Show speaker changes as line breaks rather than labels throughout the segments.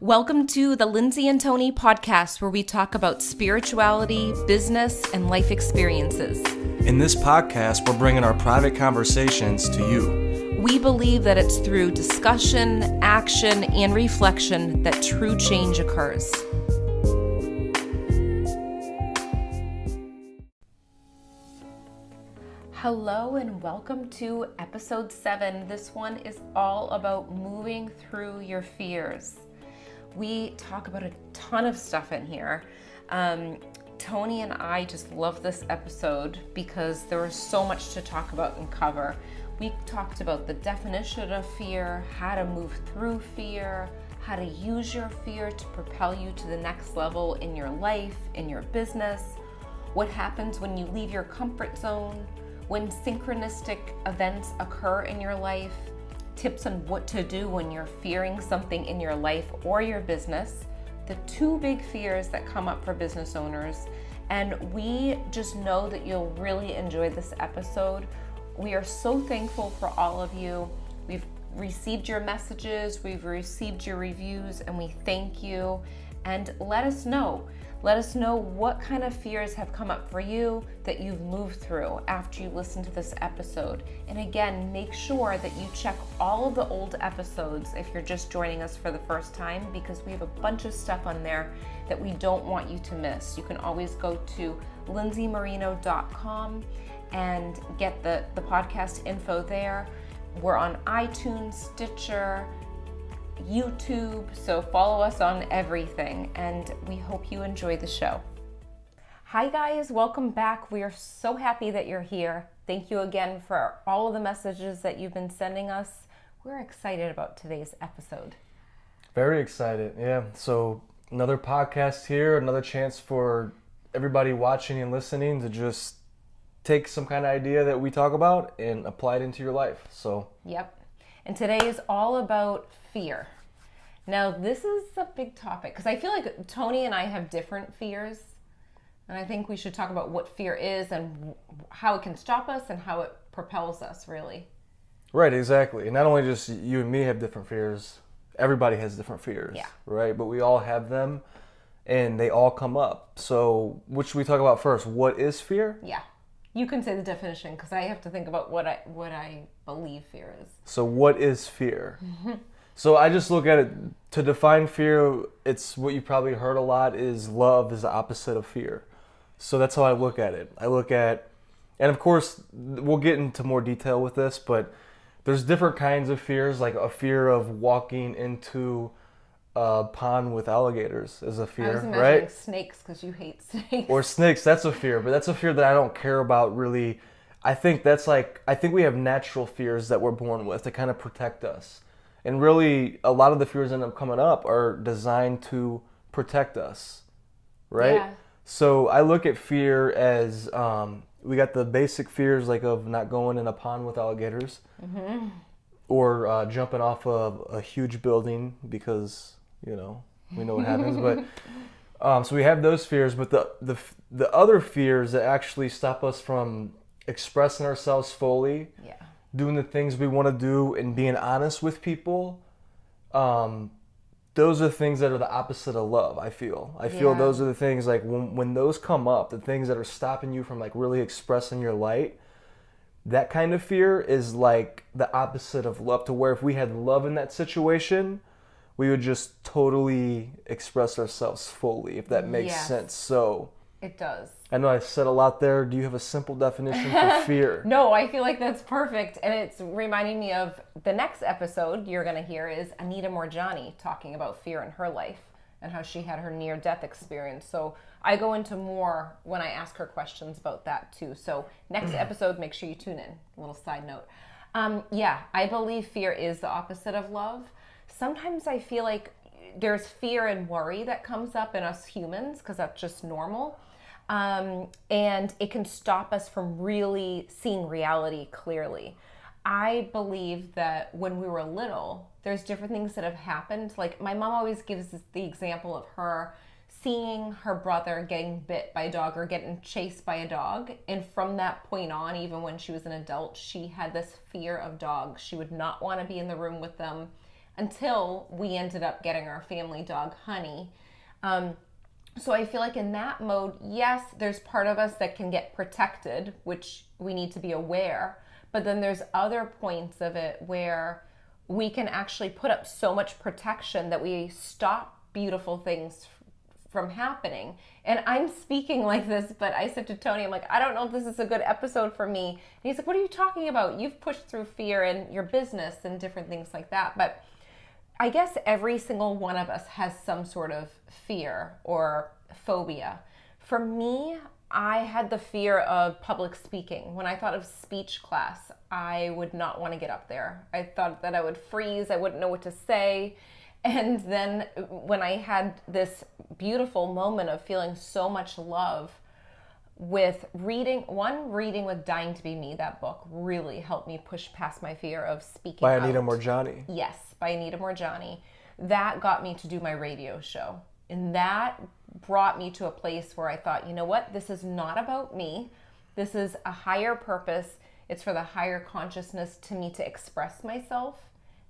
Welcome to the Lindsay and Tony podcast, where we talk about spirituality, business, and life experiences.
In this podcast, we're bringing our private conversations to you.
We believe that it's through discussion, action, and reflection that true change occurs. Hello and welcome to episode 7. This one is all about moving through your fears. We talk about a ton of stuff in here. Tony and I just love this episode because there was so much to talk about and cover. We talked about the definition of fear, how to move through fear, how to use your fear to propel you to the next level in your life, in your business, what happens when you leave your comfort zone, when synchronistic events occur in your life, tips on what to do when you're fearing something in your life or your business, the two big fears that come up for business owners. And we just know that you'll really enjoy this episode. We are so thankful for all of you. We've received your messages, we've received your reviews, and we thank you. And let us know. Let us know what kind of fears have come up for you that you've moved through after you listen to this episode. And again, make sure that you check all of the old episodes if you're just joining us for the first time, because we have a bunch of stuff on there that we don't want you to miss. You can always go to lindsaymarino.com and get the podcast info there. We're on iTunes, Stitcher, YouTube, so follow us on everything, and we hope you enjoy the show. Hi guys, welcome back. We are so happy that you're here. Thank you again for all of the messages that you've been sending us. We're excited about today's episode.
Very excited, yeah. So another podcast here, another chance for everybody watching and listening to just take some kind of idea that we talk about and apply it into your life. So
yep. And today is all about fear. Now, this is a big topic because I feel like Tony and I have different fears. And I think we should talk about what fear is and how it can stop us and how it propels us, really.
Right, exactly. And not only just you and me have different fears, everybody has different fears,
yeah.
Right? But we all have them and they all come up. So what should we talk about first? What is fear?
Yeah. You can say the definition because I have to think about what I believe fear is.
So what is fear? So I just look at it, to define fear, it's what you probably heard a lot is love is the opposite of fear. So that's how I look at it. I look at, and of course, we'll get into more detail with this, but there's different kinds of fears, like a fear of walking into a pond with alligators is a fear,
I was imagining
right?
Snakes because you hate snakes.
Or snakes, that's a fear, but that's a fear that I don't care about really. I think we have natural fears that we're born with to kind of protect us. And really, a lot of the fears that end up coming up are designed to protect us, right?
Yeah.
So I look at fear as, we got the basic fears like of not going in a pond with alligators, or jumping off of a huge building because, we know what happens. But so we have those fears, but the other fears that actually stop us from expressing ourselves fully, doing the things we want to do, and being honest with people, those are things that are the opposite of love. I feel those are the things, like when those come up, the things that are stopping you from like really expressing your light, that kind of fear is like the opposite of love, to where if we had love in that situation, we would just totally express ourselves fully, if that makes sense. So
it does.
I know I said a lot there. Do you have a simple definition for fear?
No, I feel like that's perfect. And it's reminding me of the next episode you're going to hear is Anita Morjani talking about fear in her life and how she had her near-death experience. So I go into more when I ask her questions about that too. So next episode, make sure you tune in. A little side note. I believe fear is the opposite of love. Sometimes I feel like there's fear and worry that comes up in us humans because that's just normal. And it can stop us from really seeing reality clearly. I believe that when we were little, there's different things that have happened. Like my mom always gives the example of her seeing her brother getting bit by a dog or getting chased by a dog. And from that point on, even when she was an adult, she had this fear of dogs. She would not want to be in the room with them. until we ended up getting our family dog, Honey. So I feel like in that mode, yes, there's part of us that can get protected, which we need to be aware. But then there's other points of it where we can actually put up so much protection that we stop beautiful things from happening. And I'm speaking like this, but I said to Tony, I'm like, I don't know if this is a good episode for me. And he's like, what are you talking about? You've pushed through fear in your business and different things like that. But I guess every single one of us has some sort of fear or phobia. For me, I had the fear of public speaking. When I thought of speech class, I would not want to get up there. I thought that I would freeze. I wouldn't know what to say. And then when I had this beautiful moment of feeling so much love with reading with Dying to Be Me, that book really helped me push past my fear of speaking
By
out.
Anita Moorjani.
Yes, by Anita Moorjani. That got me to do my radio show. And that brought me to a place where I thought, you know what? This is not about me. This is a higher purpose. It's for the higher consciousness to me to express myself.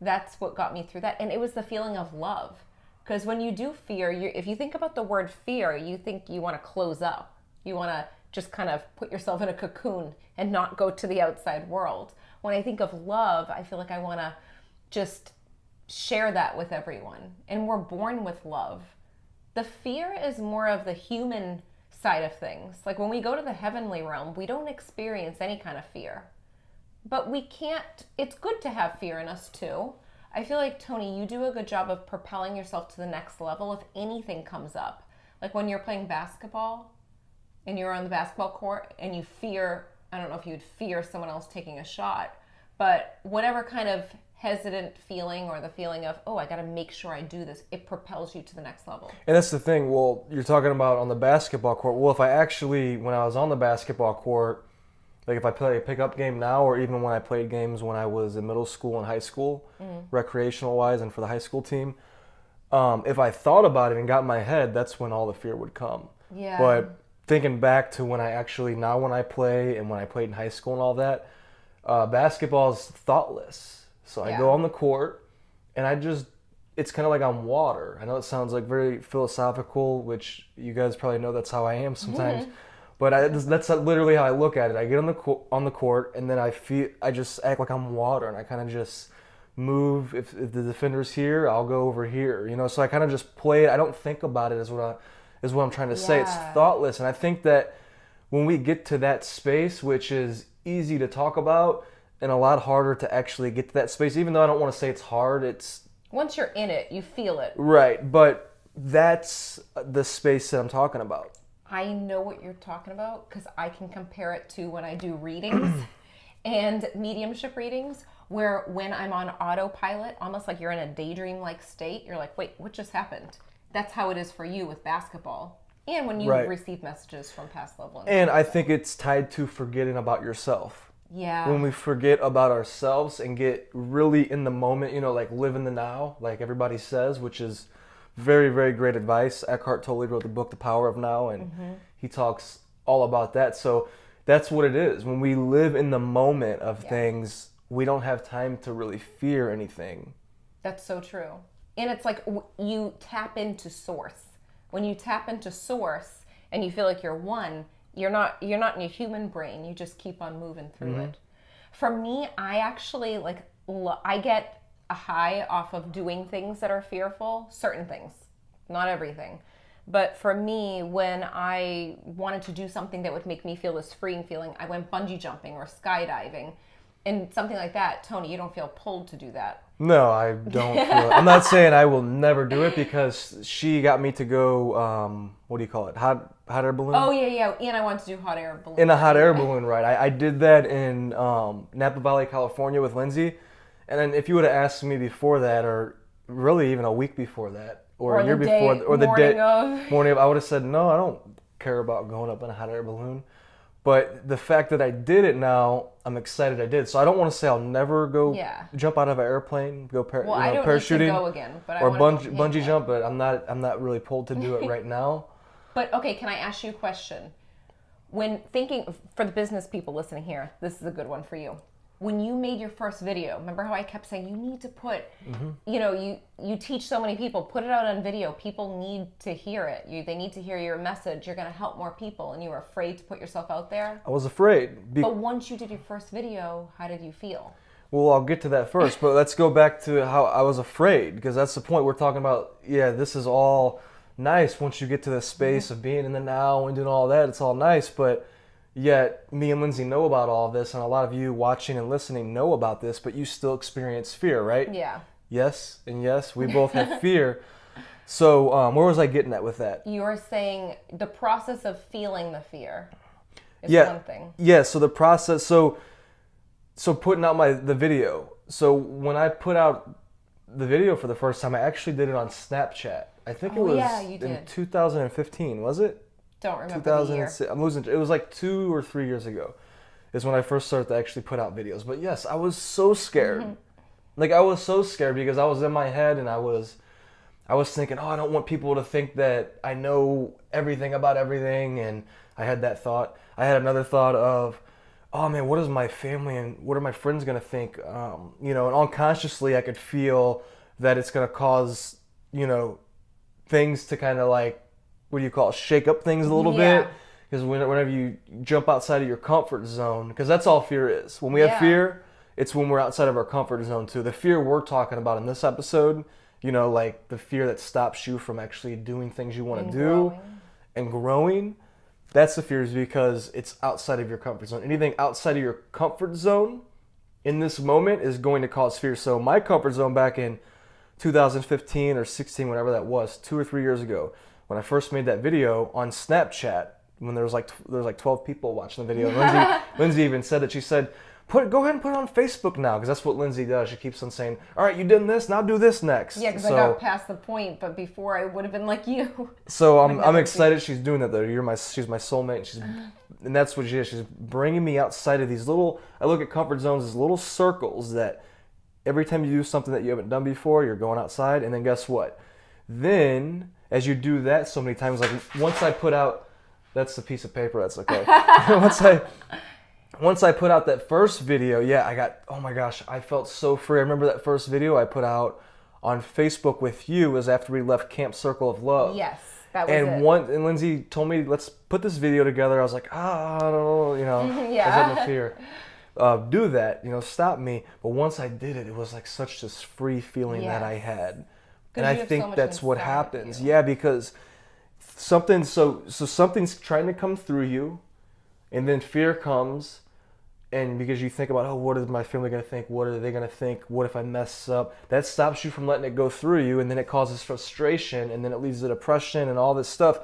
That's what got me through that. And it was the feeling of love. Because when you do fear, if you think about the word fear, you think you want to close up. You want to just kind of put yourself in a cocoon and not go to the outside world. When I think of love, I feel like I want to just share that with everyone. And we're born with love. The fear is more of the human side of things. Like when we go to the heavenly realm, we don't experience any kind of fear. But we can't, it's good to have fear in us too. I feel like, Tony, you do a good job of propelling yourself to the next level if anything comes up. Like when you're playing basketball and you're on the basketball court and you fear, I don't know if you'd fear someone else taking a shot, but whatever kind of hesitant feeling or the feeling of, oh, I got to make sure I do this, it propels you to the next level.
And that's the thing. Well, you're talking about on the basketball court. Well, if I actually, when I was on the basketball court, like if I play a pickup game now, or even when I played games when I was in middle school and high school, recreational wise and for the high school team, if I thought about it and got in my head, that's when all the fear would come.
Yeah.
But thinking back to when I play and when I played in high school and all that, basketball is thoughtless. So I go on the court and it's kind of like on water. I know it sounds like very philosophical, which you guys probably know that's how I am sometimes. But that's literally how I look at it. I get on the court and then I just act like I'm water, and I kind of just move. If the defender's here, I'll go over here. So I kind of just play it. I don't think about it, is what I'm trying to say. It's thoughtless, and I think that when we get to that space, which is easy to talk about and a lot harder to actually get to that space, even though I don't want to say it's hard, it's...
Once you're in it, you feel it.
Right, but that's the space that I'm talking about.
I know what you're talking about because I can compare it to when I do readings and mediumship readings, where when I'm on autopilot, almost like you're in a daydream-like state, you're like, wait, what just happened? That's how it is for you with basketball. And when you receive messages from past loved ones.
And I think it's tied to forgetting about yourself.
Yeah.
When we forget about ourselves and get really in the moment, like live in the now, like everybody says, which is very, very great advice. Eckhart Tolle wrote the book, The Power of Now, and he talks all about that. So that's what it is. When we live in the moment of things, we don't have time to really fear anything. That's
so true. And it's like you tap into source. When you tap into source and you feel like you're one, you're not in your human brain. You just keep on moving through it. For me, I actually I get a high off of doing things that are fearful, certain things, not everything. But for me, when I wanted to do something that would make me feel this freeing feeling, I went bungee jumping or skydiving. And something like that, Tony, you don't feel pulled to do that.
No, I don't feel it. I'm not saying I will never do it because she got me to go, what do you call it? Hot air balloon?
Oh, yeah. And I want to do hot air balloon.
In a hot air balloon ride. I did that in Napa Valley, California with Lindsay. And then if you would have asked me before that, or really even a week before that, or a year before, or the morning of, I would have said, no, I don't care about going up in a hot air balloon. But the fact that I did it now, I'm excited I did. So I don't want to say I'll never go jump out of an airplane, go
I don't
parachuting,
need to go again, but
or bungee jump. But I'm not really pulled to do it right now.
But okay, can I ask you a question? When thinking, for the business people listening here, this is a good one for you. when you made your first video, remember how I kept saying you need to put, you know, you teach so many people, put it out on video. People need to hear it. They need to hear your message. You're going to help more people, and you were afraid to put yourself out there.
I was afraid.
But once you did your first video, how did you feel?
Well, I'll get to that first, but let's go back to how I was afraid, because that's the point we're talking about. Yeah, this is all nice once you get to the space of being in the now and doing all that. It's all nice, but yet me and Lindsay know about all this, and a lot of you watching and listening know about this, but you still experience fear, right?
Yeah.
Yes, and yes, we both have fear. So where was I getting at with that?
You were saying the process of feeling the fear is one thing.
Yeah, so the process, so putting out the video. So when I put out the video for the first time, I actually did it on Snapchat. I think it was in 2015, was it?
Don't remember the year.
I'm losing. It was like 2 or 3 years ago is when I first started to actually put out videos. But yes, I was so scared. Like, I was so scared because I was in my head and I was thinking, oh, I don't want people to think that I know everything about everything. And I had that thought. I had another thought of, oh man, what is my family and what are my friends going to think? You know, and unconsciously I could feel that it's going to cause, you know, things to kind of like, what do you call it, shake up things a little bit. Because whenever you jump outside of your comfort zone, because that's all fear is. When we have fear, it's when we're outside of our comfort zone too. The fear we're talking about in this episode, you know, like the fear that stops you from actually doing things you want to do and growing, that's the fear, is because it's outside of your comfort zone. Anything outside of your comfort zone in this moment is going to cause fear. So my comfort zone back in 2015 or 16, whatever that was, 2 or 3 years ago, when I first made that video on Snapchat, when there was like 12 people watching the video. Lindsay even said that. She said, go ahead and put it on Facebook now, because that's what Lindsay does. She keeps on saying, all right, you did this, now do this next.
Yeah, because I got past the point, but before I would have been like you.
So I'm excited she's doing that though. She's my soulmate. And that's what she is. She's bringing me outside of these little, I look at comfort zones as little circles that every time you do something that you haven't done before, you're going outside. And then guess what? Then as you do that so many times, like once I put out, that's the piece of paper, that's okay. Once I put out that first video, I got, oh my gosh, I felt so free. I remember that first video I put out on Facebook with you was after we left Camp Circle of Love.
Yes, that was it.
And Lindsay told me, let's put this video together. I was like, I don't know, you know, I was having a fear. Do that, you know, stop me. But once I did it, it was like such this free feeling that I had. And I think that's what happens. Yeah, because something's trying to come through you, and then fear comes, and because you think about, oh, what is my family going to think? What are they going to think? What if I mess up? That stops you from letting it go through you, and then it causes frustration, and then it leads to depression and all this stuff.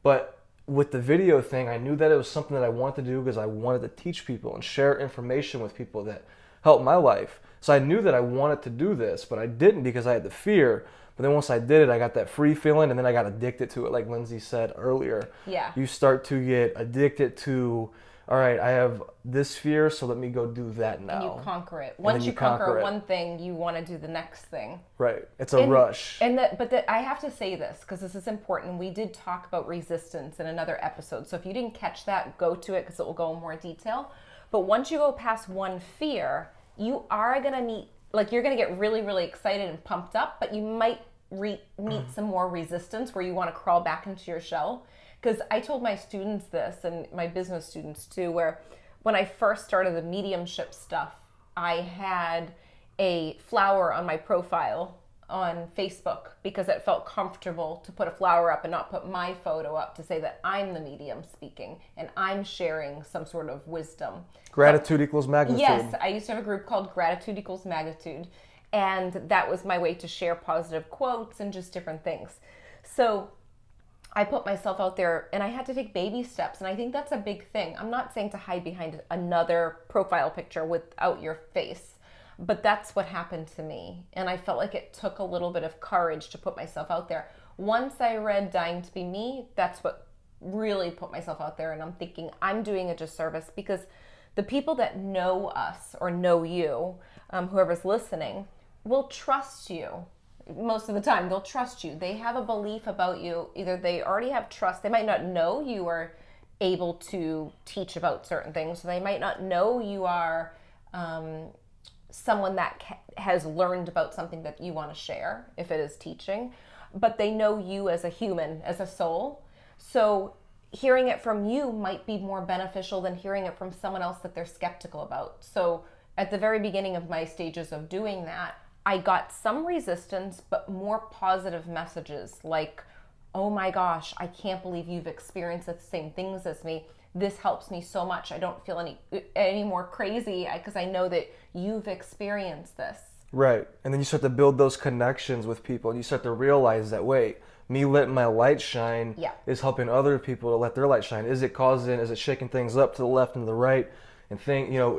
But with the video thing, I knew that it was something that I wanted to do because I wanted to teach people and share information with people that helped my life. So I knew that I wanted to do this, but I didn't because I had the fear. But then once I did it, I got that free feeling, and then I got addicted to it, like Lindsay said earlier.
Yeah.
You start to get addicted to, all right, I have this fear, so let me go do that now.
And you conquer it. Once you conquer one thing, you want to do the next thing.
Right. It's a rush.
But I have to say this, because this is important. We did talk about resistance in another episode. So if you didn't catch that, go to it, because it will go in more detail. But once you go past one fear, you are going to meet, like you're going to get really, really excited and pumped up, but you might meet some more resistance where you want to crawl back into your shell. Because I told my students this, and my business students too, where when I first started the mediumship stuff, I had a flower on my profile on Facebook because it felt comfortable to put a flower up and not put my photo up to say that I'm the medium speaking and I'm sharing some sort of wisdom.
Gratitude equals magnitude.
Yes, I used to have a group called Gratitude Equals Magnitude, and that was my way to share positive quotes and just different things. So I put myself out there, and I had to take baby steps, and I think that's a big thing. I'm not saying to hide behind another profile picture without your face, but that's what happened to me, and I felt like it took a little bit of courage to put myself out there. Once I read Dying to Be Me, that's what really put myself out there, and I'm thinking I'm doing a disservice because the people that know us or know you, whoever's listening, will trust you. Most of the time, they'll trust you. They have a belief about you. Either they already have trust. They might not know you are able to teach about certain things. So they might not know you are someone that has learned about something that you want to share, if it is teaching, but they know you as a human, as a soul. So hearing it from you might be more beneficial than hearing it from someone else that they're skeptical about. So at the very beginning of my stages of doing that, I got some resistance, but more positive messages like, oh my gosh, I can't believe you've experienced the same things as me. This helps me so much. I don't feel any more crazy because I know that you've experienced this.
Right. And then you start to build those connections with people, and you start to realize that, wait, me letting my light shine is helping other people to let their light shine. Is it shaking things up to the left and to the right and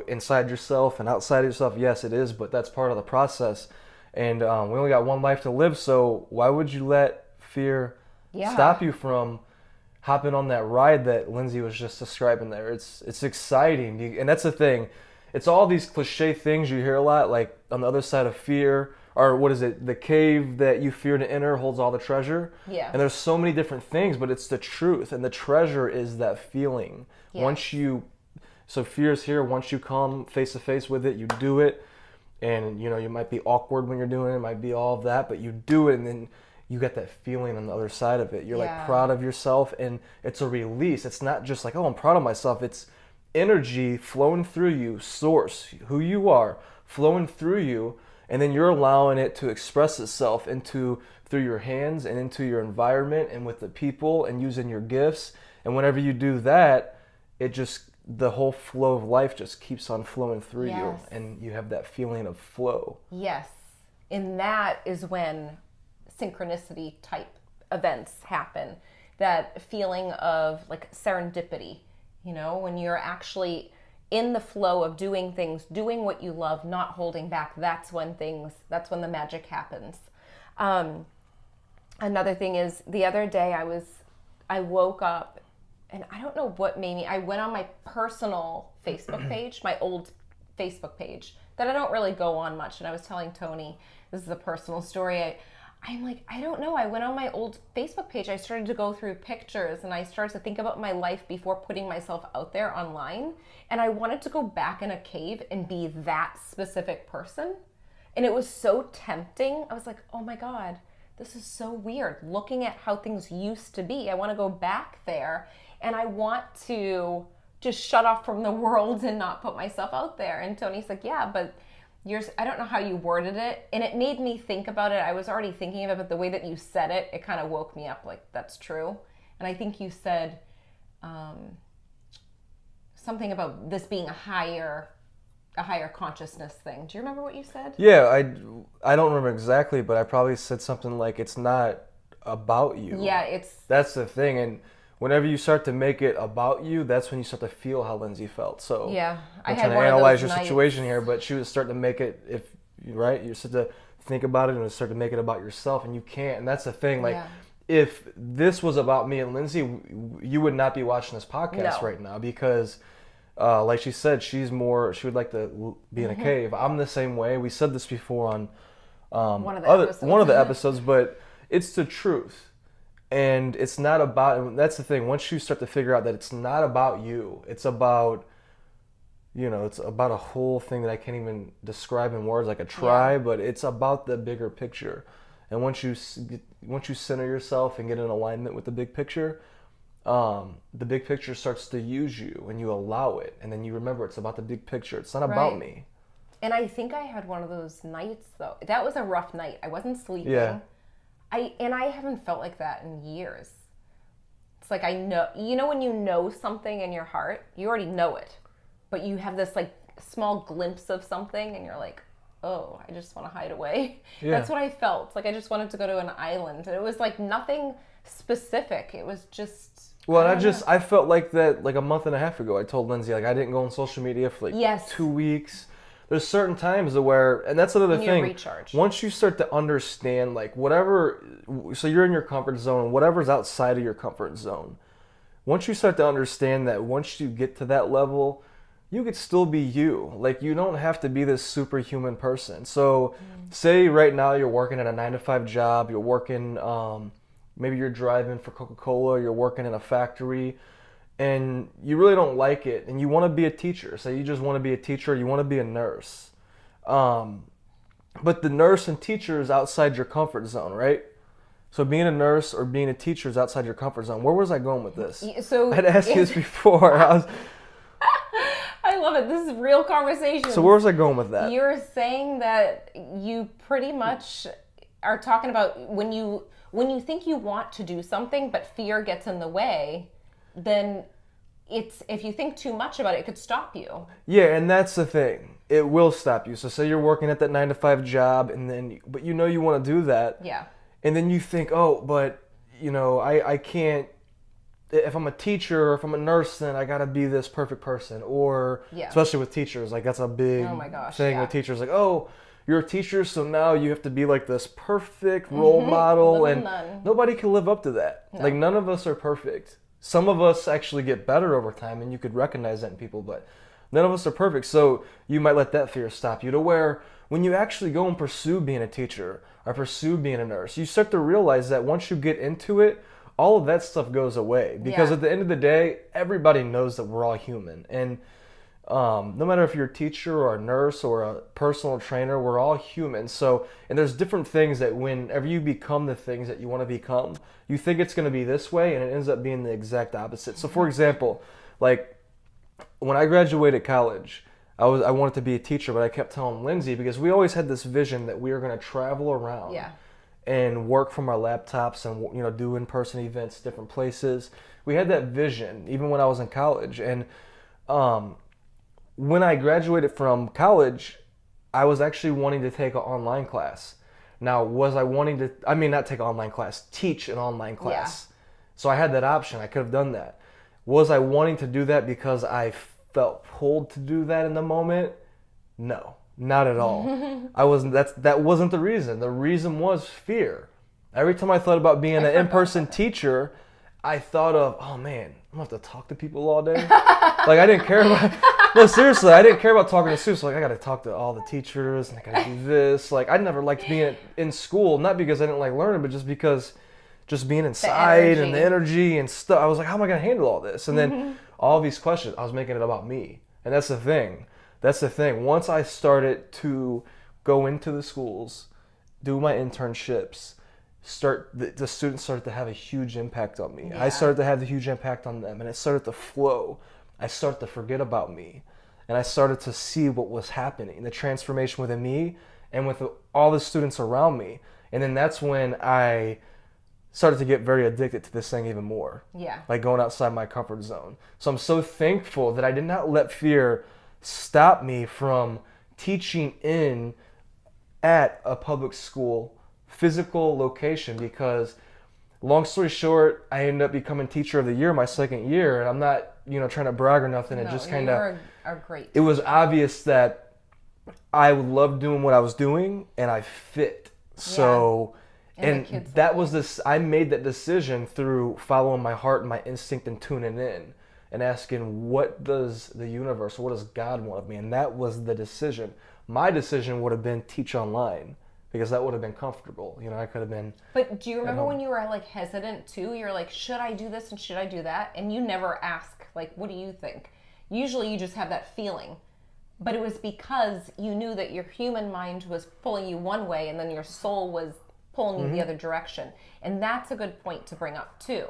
inside yourself and outside of yourself? Yes, it is, but that's part of the process. And we only got one life to live, so why would you let fear stop you from hopping on that ride that Lindsay was just describing there? It's exciting, and that's the thing. It's all these cliche things you hear a lot, like on the other side of fear, or what is it? The cave that you fear to enter holds all the treasure.
Yeah.
And there's so many different things, but it's the truth, and the treasure is that feeling.
Yeah.
So fear is here. Once you come face to face with it, you do it, and you might be awkward when you're doing it. It might be all of that, but you do it, and then you get that feeling on the other side of it. You're like proud of yourself, and it's a release. It's not just like, oh, I'm proud of myself. It's energy flowing through you, source, who you are, flowing through you, and then you're allowing it to express itself through your hands and into your environment and with the people and using your gifts. And whenever you do that, the whole flow of life just keeps on flowing through you, and you have that feeling of flow. Yes.
And that is when synchronicity type events happen. That feeling of like serendipity, when you're actually in the flow of doing things, doing what you love, not holding back. That's when the magic happens. Another thing is, the other day I woke up, and I don't know what made me, I went on my personal Facebook page, my old Facebook page that I don't really go on much. And I was telling Tony, this is a personal story. I'm like, I don't know. I went on my old Facebook page. I started to go through pictures, and I started to think about my life before putting myself out there online. And I wanted to go back in a cave and be that specific person. And it was so tempting. I was like, oh my God, this is so weird. Looking at how things used to be. I want to go back there, and I want to just shut off from the world and not put myself out there. And Tony's like, yeah, but I don't know how you worded it, and it made me think about it. I was already thinking of it, but the way that you said it, it kind of woke me up like, that's true. And I think you said something about this being a higher consciousness thing. Do you remember what you said?
Yeah, I don't remember exactly, but I probably said something like, it's not about you.
Yeah,
that's the thing. And whenever you start to make it about you, that's when you start to feel how Lindsay felt. So
yeah,
I'm trying to analyze your situation here, but she was starting to make it, you start to think about it and start to make it about yourself, and you can't. And that's the thing. Like, if this was about me and Lindsay, you would not be watching this podcast right now, because like she said, she would like to be in a cave. I'm the same way. We said this before on one of the episodes, but it's the truth. And it's not about, and that's the thing, once you start to figure out that it's not about you, it's about, it's about a whole thing that I can't even describe in words, like a tribe, but it's about the bigger picture. And once you center yourself and get in alignment with the big picture starts to use you, and you allow it, and then you remember it's about the big picture. It's not about me.
And I think I had one of those nights, though. That was a rough night. I wasn't sleeping.
Yeah.
I haven't felt like that in years. It's like, I know, when you know something in your heart, you already know it, but you have this like small glimpse of something, and you're like, oh, I just want to hide away. Yeah. That's what I felt. Like, I just wanted to go to an island. And it was like nothing specific. It was just...
Well, I felt like that like a month and a half ago. I told Lindsay, like, I didn't go on social media for like 2 weeks. There's certain times where, and that's another thing.
Recharge.
Once you start to understand, like, so you're in your comfort zone, whatever's outside of your comfort zone. Once you start to understand that, once you get to that level, you could still be you. Like, you don't have to be this superhuman person. So, say right now you're working at a 9-to-5 job, you're working, maybe you're driving for Coca-Cola, you're working in a factory, and you really don't like it, and you want to be a teacher. Say you just want to be a teacher, you want to be a nurse. But the nurse and teacher is outside your comfort zone, right? So being a nurse or being a teacher is outside your comfort zone. Where was I going with this?
So
I'd asked you this before.
I love it. This is real conversation.
So where was I going with that?
You're saying that you pretty much are talking about when you think you want to do something, but fear gets in the way, then if you think too much about it, it could stop you.
Yeah, and that's the thing. It will stop you. So say you're working at that 9-to-5 job, but you know you want to do that.
Yeah.
And then you think, oh, but I can't. If I'm a teacher or if I'm a nurse, then I gotta be this perfect person. Or especially with teachers, like that's a big thing with teachers. Like, oh, you're a teacher, so now you have to be like this perfect role model, and nobody can live up to that. No. Like none of us are perfect. Some of us actually get better over time, and you could recognize that in people, but none of us are perfect. So you might let that fear stop you to where when you actually go and pursue being a teacher or pursue being a nurse, you start to realize that once you get into it, all of that stuff goes away. Because at the end of the day, everybody knows that we're all human. And no matter if you're a teacher or a nurse or a personal trainer, we're all human. So, and there's different things that whenever you become the things that you want to become, you think it's going to be this way, and it ends up being the exact opposite. So for example, like when I graduated college, I wanted to be a teacher, but I kept telling Lindsay, because we always had this vision that we were going to travel around and work from our laptops and do in-person events, different places. We had that vision even when I was in college. And when I graduated from college, I was actually wanting to take an online class. Now, was I wanting to, not take an online class, teach an online class. So I had that option. I could have done that. Was I wanting to do that because I felt pulled to do that in the moment? No, not at all. That wasn't the reason. The reason was fear. Every time I thought about being an in-person teacher, I thought of, oh man, I'm gonna have to talk to people all day. Like I didn't care about, no seriously, I didn't care about talking to students. Like I gotta talk to all the teachers and I gotta do this. Like I never liked being in school, not because I didn't like learning, but just because being inside and the energy and stuff. I was like, how am I gonna handle all this? And then all these questions, I was making it about me. And that's the thing. Once I started to go into the schools, do my internships, the students started to have a huge impact on me. I started to have a huge impact on them, and it started to flow. I started to forget about me, and I started to see what was happening, the transformation within me and with all the students around me. And then that's when I started to get very addicted to this thing even more. Yeah. Like going outside my comfort zone. So I'm so thankful that I did not let fear stop me from teaching at a public school, physical location, because long story short, I ended up becoming teacher of the year my second year, and I'm not, trying to brag or nothing. It just kind of, it was obvious that I loved doing what I was doing and I fit. So, and that was this, I made that decision through following my heart and my instinct and tuning in and asking, what does the universe, what does God want of me? And that was the decision. My decision would have been teach online, because that would have been comfortable. I could have been. But
do you remember when you were like hesitant too? You're like, should I do this and should I do that? And you never ask, like, what do you think? Usually you just have that feeling. But it was because you knew that your human mind was pulling you one way and then your soul was pulling you the other direction. And that's a good point to bring up too.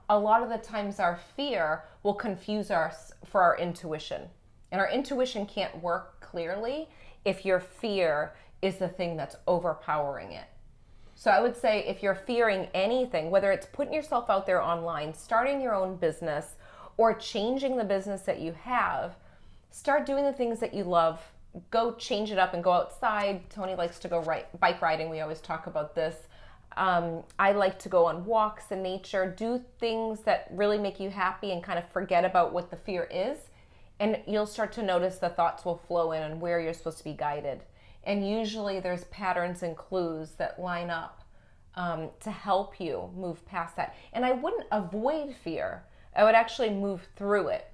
A lot of the times our fear will confuse us for our intuition. And our intuition can't work clearly if your fear is the thing that's overpowering it. So I would say if you're fearing anything, whether it's putting yourself out there online, starting your own business, or changing the business that you have, start doing the things that you love. Go change it up and go outside. Tony likes to go bike riding. We always talk about this. I like to go on walks in nature, do things that really make you happy and kind of forget about what the fear is. And you'll start to notice the thoughts will flow in and where you're supposed to be guided. And usually there's patterns and clues that line up to help you move past that. And I wouldn't avoid fear. I would actually move through it.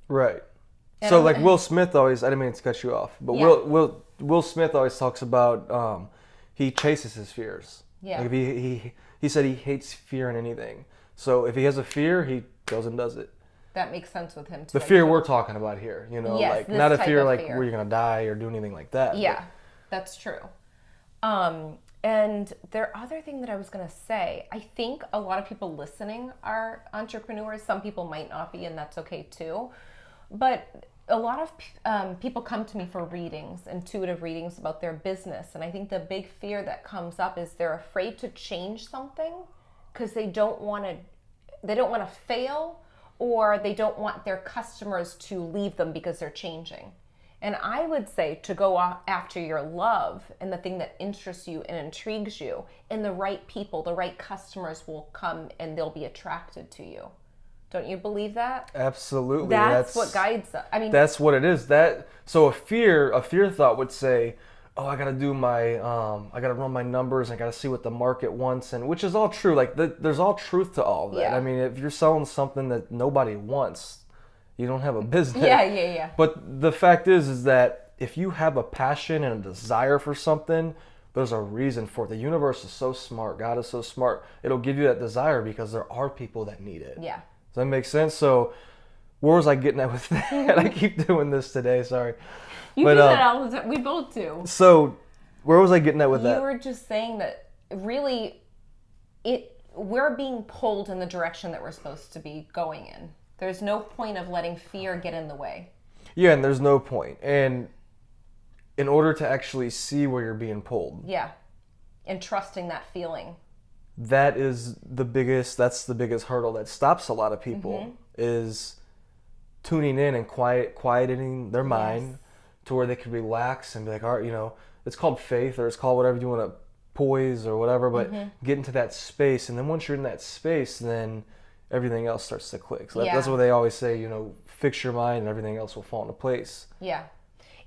Right. And so like Will Smith always, I didn't mean to cut you off, but Will Smith always talks about he chases his fears. Yeah. Like if he said he hates fear in anything. So if he has a fear, he goes and does it.
That makes sense with him too.
The fear we're talking about here, you know,
Yes,
like
this
not a
type
fear
of
like
fear.
where you're gonna die or do anything like that.
Yeah, that's true. And the other thing that I was going to say, I think a lot of people listening are entrepreneurs. Some people might not be, and that's okay too. But a lot of people come to me for readings, intuitive readings about their business. And I think the big fear that comes up is they're afraid to change something because they don't want to fail, or they don't want their customers to leave them because they're changing. And I would say to go after your love and the thing that interests you and intrigues you, and the right people, the right customers will come and they'll be attracted to you. Don't you believe that?
Absolutely.
That's what guides us. I mean,
that's what it is. So a fear thought would say, oh, I gotta do my, I gotta run my numbers, I gotta see what the market wants, and which is all true. Like there's all truth to all that.
Yeah.
I mean, if you're selling something that nobody wants, you don't have a business.
Yeah.
But the fact is that if you have a passion and a desire for something, there's a reason for it. The universe is so smart. God is so smart. It'll give you that desire because there are people that need it.
Yeah.
Does that make sense? So where was I getting at with that? I keep doing this today. Sorry.
You do that all the time. We both do.
So where was I getting at with that?
You were just saying that really we're being pulled in the direction that we're supposed to be going in. There's no point of letting fear get in the way.
Yeah, and there's no point. And in order to actually see where you're being pulled.
Yeah. And trusting that feeling.
That's the biggest hurdle that stops a lot of people is tuning in and quieting their mind to where they can relax and be like, all right, you know, it's called faith or it's called whatever you want to poise or whatever, but get into that space. And then once you're in that space, then everything else starts to click. So that's what they always say, you know, fix your mind and everything else will fall into place.
Yeah.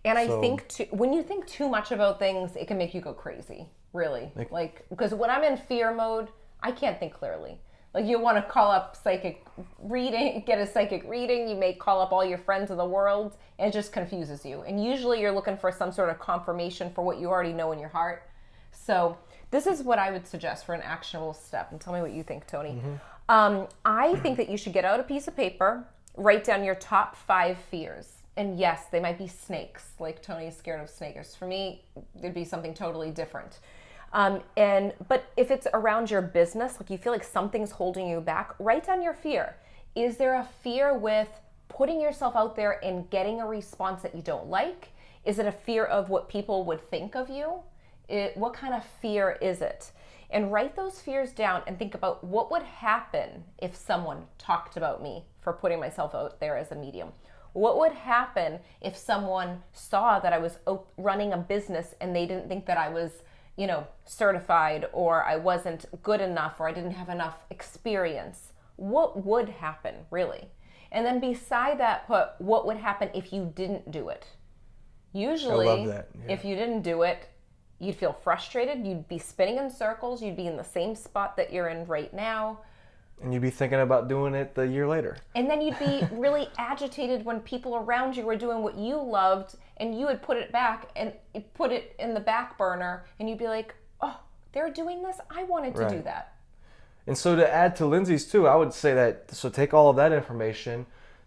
And I think when you think too much about things, it can make you go crazy, really. Like, because when I'm in fear mode, I can't think clearly. Like, you want to call up psychic reading, get a psychic reading, you may call up all your friends in the world, and it just confuses you. And usually you're looking for some sort of confirmation for what you already know in your heart. So this is what I would suggest for an actionable step. And tell me what you think, Tony. I think that you should get out a piece of paper, write down your top 5 fears. And yes, they might be snakes, like Tony's scared of snakes. For me, there'd be something totally different. But if it's around your business, like you feel like something's holding you back, write down your fear. Is there a fear with putting yourself out there and getting a response that you don't like? Is it a fear of what people would think of you? What kind of fear is it? And write those fears down and think about what would happen if someone talked about me for putting myself out there as a medium. What would happen if someone saw that I was running a business and they didn't think that I was, you know, certified, or I wasn't good enough, or I didn't have enough experience? What would happen, really? And then beside that, put what would happen if you didn't do it. Usually,
I love that. Yeah.
If you didn't do it, you'd feel frustrated, you'd be spinning in circles, you'd be in the same spot that you're in right now.
And you'd be thinking about doing it the year later.
And then you'd be really agitated when people around you were doing what you loved and you would put it back and put it in the back burner, and you'd be like, oh, they're doing this? I wanted to do that.
And so to add to Lindsay's too, I would say that, so take all of that information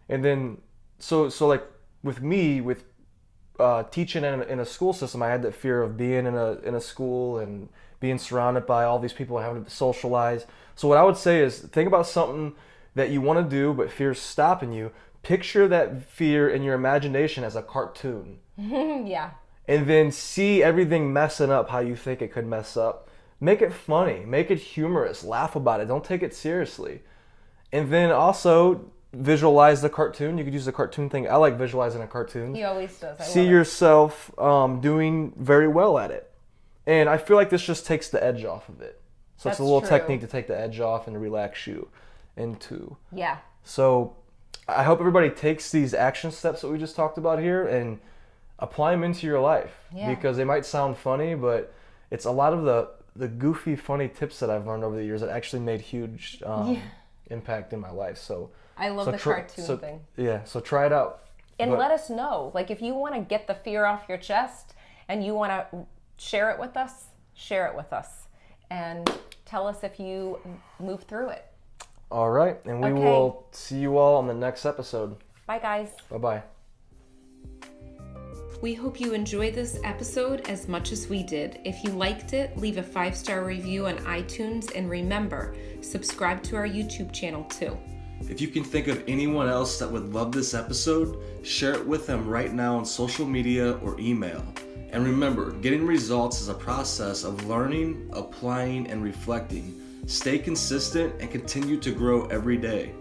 and then, so like with me, with teaching in a school system, I had that fear of being in a school and being surrounded by all these people and having to socialize. So what I would say is think about something that you want to do, but fear's stopping you. Picture that fear in your imagination as a cartoon.
Yeah.
And then see everything messing up how you think it could mess up. Make it funny. Make it humorous. Laugh about it. Don't take it seriously. And then also visualize the cartoon. You could use the cartoon thing. I like visualizing a cartoon.
He always does.
See yourself doing very well at it. And I feel like this just takes the edge off of it. So it's a little technique to take the edge off and to relax you into.
Yeah. So
I hope everybody takes these action steps that we just talked about here and apply them into your life. Yeah. Because they might sound funny, but it's a lot of the goofy, funny tips that I've learned over the years that actually made huge impact in my life. So
I love the cartoon thing.
Yeah, so try it out.
And let us know. Like, if you want to get the fear off your chest and you want to share it with us, share it with us. And tell us if you move through it.
All right, and we
Okay.
will see you all on the next episode.
Bye, guys.
Bye-bye.
We hope you enjoyed this episode as much as we did. If you liked it, leave a 5-star review on iTunes, and remember, subscribe to our YouTube channel too.
If you can think of anyone else that would love this episode, share it with them right now on social media or email. And remember, getting results is a process of learning, applying, and reflecting. Stay consistent and continue to grow every day.